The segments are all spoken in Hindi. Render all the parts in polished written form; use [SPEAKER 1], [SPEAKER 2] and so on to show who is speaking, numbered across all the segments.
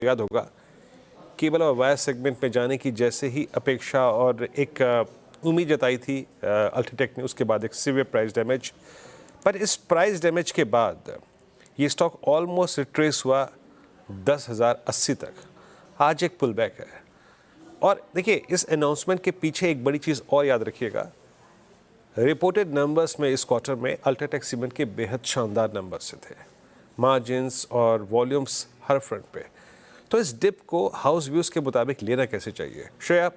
[SPEAKER 1] याद होगा केबल और वायर सेगमेंट में जाने की जैसे ही अपेक्षा और एक उम्मीद जताई थी अल्ट्राटेक ने, उसके बाद एक सीवियर प्राइस डैमेज। पर इस प्राइस डैमेज के बाद ये स्टॉक ऑलमोस्ट रिट्रेस हुआ 10,080 तक। आज एक पुल बैक है। और देखिए, इस अनाउंसमेंट के पीछे एक बड़ी चीज़ और याद रखिएगा, रिपोर्टेड नंबर्स में इस क्वार्टर में अल्ट्राटेक सीमेंट के बेहद शानदार नंबर्स से थे, मार्जिन्स और वॉल्यूम्स हर फ्रंट पे। तो इस डिप को हाउस व्यूज के मुताबिक लेना कैसे चाहिए? श्रेया,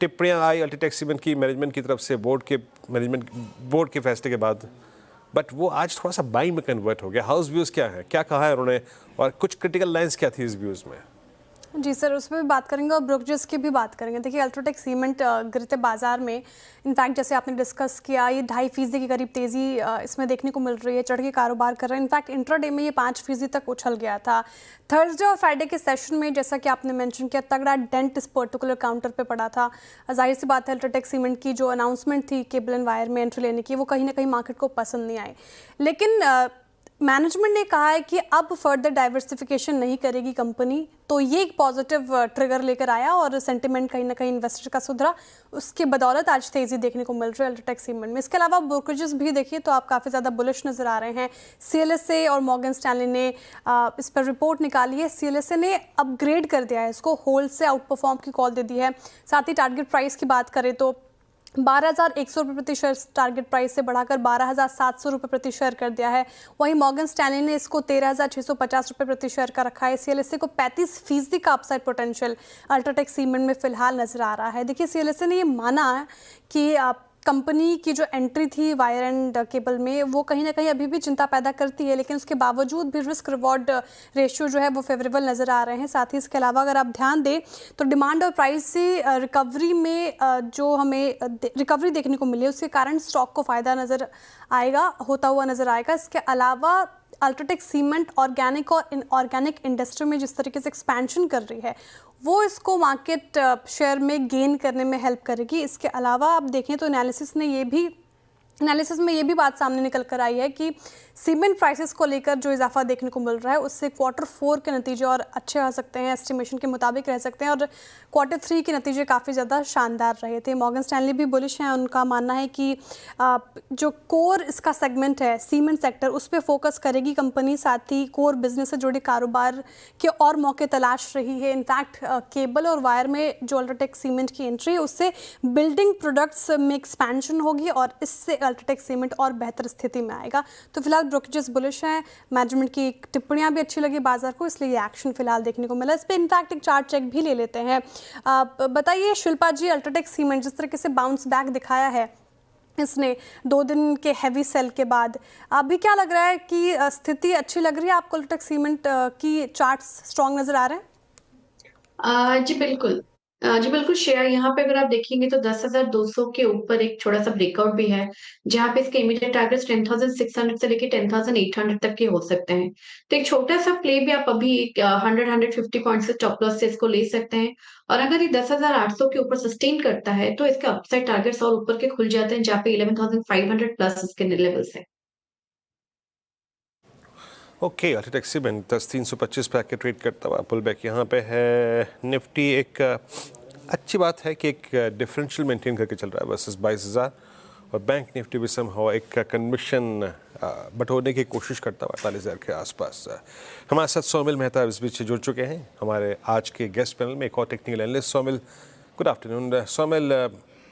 [SPEAKER 1] टिप्पणियाँ आई अल्ट्राटेक सीमेंट की मैनेजमेंट की तरफ से बोर्ड के फैसले के बाद, बट वो आज थोड़ा सा बाइंग में कन्वर्ट हो गया। हाउस व्यूज क्या है, क्या कहा है उन्होंने, और कुछ क्रिटिकल लाइंस क्या थी इस व्यूज में?
[SPEAKER 2] जी सर, उसमें भी बात करेंगे और ब्रोकरेज की भी बात करेंगे। देखिए, अल्ट्राटेक सीमेंट गिरते बाजार में इनफैक्ट जैसे आपने डिस्कस किया, ये 2.5% के करीब तेज़ी इसमें देखने को मिल रही है, चढ़ के कारोबार कर रहा है। इनफैक्ट इंट्राडे में ये 5% तक उछल गया था। थर्सडे और फ्राइडे के सेशन में जैसा कि आपने मेंशन किया, तगड़ा डेंट इस पर्टिकुलर काउंटर पे पड़ा था। जाहिर सी बात है, अल्ट्राटेक सीमेंट की जो अनाउंसमेंट थी केबल एंड वायर में एंट्री लेने की, वो कहीं ना कहीं मार्केट को पसंद नहीं आई। लेकिन मैनेजमेंट ने कहा है कि अब फर्दर डाइवर्सिफिकेशन नहीं करेगी कंपनी, तो ये एक पॉजिटिव ट्रिगर लेकर आया और सेंटिमेंट कहीं ना कहीं इन्वेस्टर का सुधरा। उसके बदौलत आज तेज़ी देखने को मिल रही है अल्ट्राटेक सीमेंट में। इसके अलावा ब्रोकरेजेस भी देखिए तो आप काफ़ी ज़्यादा बुलिश नज़र आ रहे हैं। CLSA और मॉर्गन स्टैनली ने इस पर रिपोर्ट निकाली है। CLSA ने अपग्रेड कर दिया है इसको, होल्ड से आउट परफॉर्म की कॉल दे दी है। साथ ही टारगेट प्राइस की बात करें तो 12,100 रुपये प्रति शेयर टारगेट प्राइस से बढ़ाकर 12,700 रुपये प्रति शेयर कर दिया है। वहीं मॉर्गन स्टैनली ने इसको 13,650 रुपये प्रति शेयर का रखा है। CLSA को 35% का अपसाइड पोटेंशियल अल्ट्राटेक सीमेंट में फिलहाल नजर आ रहा है। देखिए, CLSA ने ये माना है कि कंपनी की जो एंट्री थी वायर एंड केबल में, वो कहीं ना कहीं अभी भी चिंता पैदा करती है, लेकिन उसके बावजूद भी रिस्क रिवॉर्ड रेशियो जो है वो फेवरेबल नज़र आ रहे हैं। साथ ही इसके अलावा अगर आप ध्यान दें तो डिमांड और प्राइस से रिकवरी में जो हमें रिकवरी देखने को मिली है, उसके कारण स्टॉक को फ़ायदा होता हुआ नज़र आएगा। इसके अलावा अल्ट्राटेक सीमेंट ऑर्गेनिक और इनऑर्गेनिक इंडस्ट्री में जिस तरीके से एक्सपेंशन कर रही है, वो इसको मार्केट शेयर में गेन करने में हेल्प करेगी। इसके अलावा आप देखें तो एनालिसिस में ये भी बात सामने निकल कर आई है कि सीमेंट प्राइसेस को लेकर जो इजाफा देखने को मिल रहा है, उससे Q4 के नतीजे और अच्छे आ सकते हैं, एस्टिमेशन के मुताबिक रह सकते हैं, और Q3 के नतीजे काफ़ी ज़्यादा शानदार रहे थे। मॉर्गन स्टैनली भी बुलिश हैं। उनका मानना है कि जो कोर इसका सेगमेंट है सीमेंट सेक्टर, उस पर फोकस करेगी कंपनी। साथ ही कोर बिजनेस से जुड़े कारोबार के और मौके तलाश रही है। इनफैक्ट केबल और वायर में जो अल्ट्राटेक सीमेंट की एंट्री है, उससे बिल्डिंग प्रोडक्ट्स में एक्सपेंशन होगी और इससे अल्ट्राटेक सीमेंट और बेहतर स्थिति में आएगा। तो फिलहाल ब्रोकरेजेस बुलिश हैं। मैनेजमेंट की टिप्पणियां भी अच्छी लगी बाजार को, इसलिए ये एक्शन फिलहाल देखने को मिला। इस पर इनफैक्ट एक चार्ट चेक भी ले लेते हैं। बताइए शिल्पा जी, अल्ट्राटेक सीमेंट जिस तरीके से बाउंस बैक दिखाया है इसने 2 दिन के हैवी सेल के बाद, अभी क्या लग रहा है कि स्थिति अच्छी लग रही है आपको? अल्ट्राटेक सीमेंट की चार्ट्स स्ट्रॉन्ग नजर आ रहे हैं?
[SPEAKER 3] जी बिल्कुल श्रेया, यहाँ पे अगर आप देखेंगे तो 10,200 के ऊपर एक छोटा सा ब्रेकआउट भी है, जहाँ पे इसके इमीडिएट टारगेट्स 10,600 से लेके 10,800 तक के हो सकते हैं। तो एक छोटा सा प्ले भी आप अभी 100-150 पॉइंट से स्टॉप लॉस से इसको ले सकते हैं। और अगर ये 10,800 के ऊपर सस्टेन करता है तो इसके अपसाइड टारगेट्स और ऊपर के खुल जाते हैं, जहाँ पे 11,500 प्लस इसके लेवल्स है।
[SPEAKER 1] ओके, अल्ट्राटेक सीमेंट 10,325 पे आके ट्रेड करता हुआ पुल बैक यहाँ पे है। निफ्टी एक अच्छी बात है कि एक डिफरेंशियल मेंटेन करके चल रहा है वर्सेस 22,000, और बैंक निफ्टी भी समहाउ एक कन्विक्शन बटोरने की कोशिश करता हुआ 48,000 के आसपास। हमारे साथ सौमिल मेहता इस बीच जुड़ चुके हैं, हमारे आज के गेस्ट पैनल में एक और technical analyst. Saumil, good afternoon. Saumil,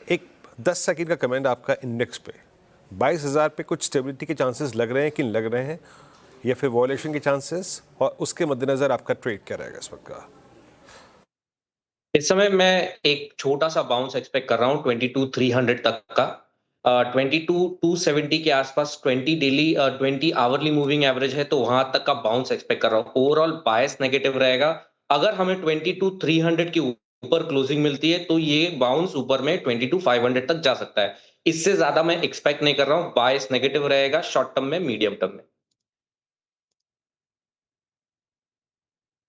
[SPEAKER 1] एक 10 सेकंड का कमेंट आपका इंडेक्स पे 22,000 पे कुछ स्टेबिलिटी के चांसेस लग रहे हैं कि नहीं लग रहे हैं, या फिर वॉल्यूशन के चांसेस, और उसके मद्देनजर आपका ट्रेड क्या रहेगा इस वक्त का?
[SPEAKER 4] इस समय मैं एक छोटा सा बाउंस एक्सपेक्ट कर रहा हूँ 22,300 तक का। 22,270 के आसपास 20 डेली 20 आवरली मूविंग एवरेज है, तो वहां तक का बाउंस एक्सपेक्ट कर रहा हूँ। ओवरऑल बायस नेगेटिव रहेगा। अगर हमें 22,300 के ऊपर क्लोजिंग मिलती है तो ये बाउंस ऊपर में 22,500 तक जा सकता है। इससे ज्यादा मैं एक्सपेक्ट नहीं कर रहा हूँ। बायस नेगेटिव रहेगा शॉर्ट टर्म में, मीडियम टर्म में।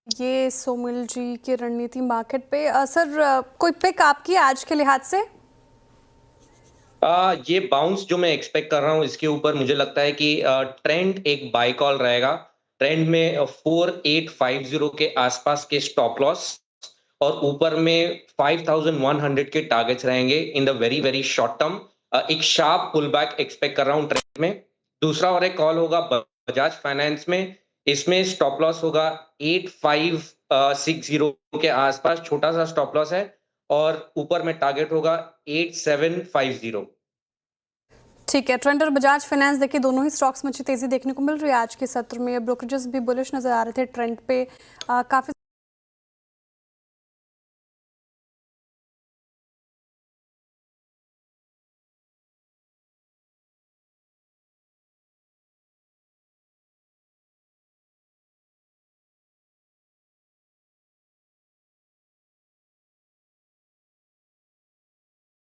[SPEAKER 2] ये सोमिल जी की रणनीति मार्केट पे। सर, कोई पिक आपकी आज के लिहाज से?
[SPEAKER 4] ये बाउंस जो मैं एक्सपेक्ट कर रहा हूँ, इसके ऊपर मुझे लगता है कि ट्रेंड एक बाय कॉल रहेगा। ट्रेंड में 4850 के आसपास के स्टॉप लॉस और ऊपर में 5100 के टारगेट्स रहेंगे in the very very short term. एक शार्प पुल बैक एक्सपेक्ट कर रहा हूं ट्रेंड में। दूसरा और एक कॉल होगा बजाज फाइनेंस में, इसमें स्टॉप लॉस होगा 8560 के आसपास, छोटा सा स्टॉप लॉस है, और ऊपर में टारगेट होगा 8750।
[SPEAKER 2] ठीक है, ट्रेंड और बजाज फाइनेंस देखिए दोनों ही स्टॉक्स में अच्छी तेजी देखने को मिल रही है आज के सत्र में। ब्रोकरेजेस भी बुलिश नजर आ रहे थे ट्रेंड पे, काफी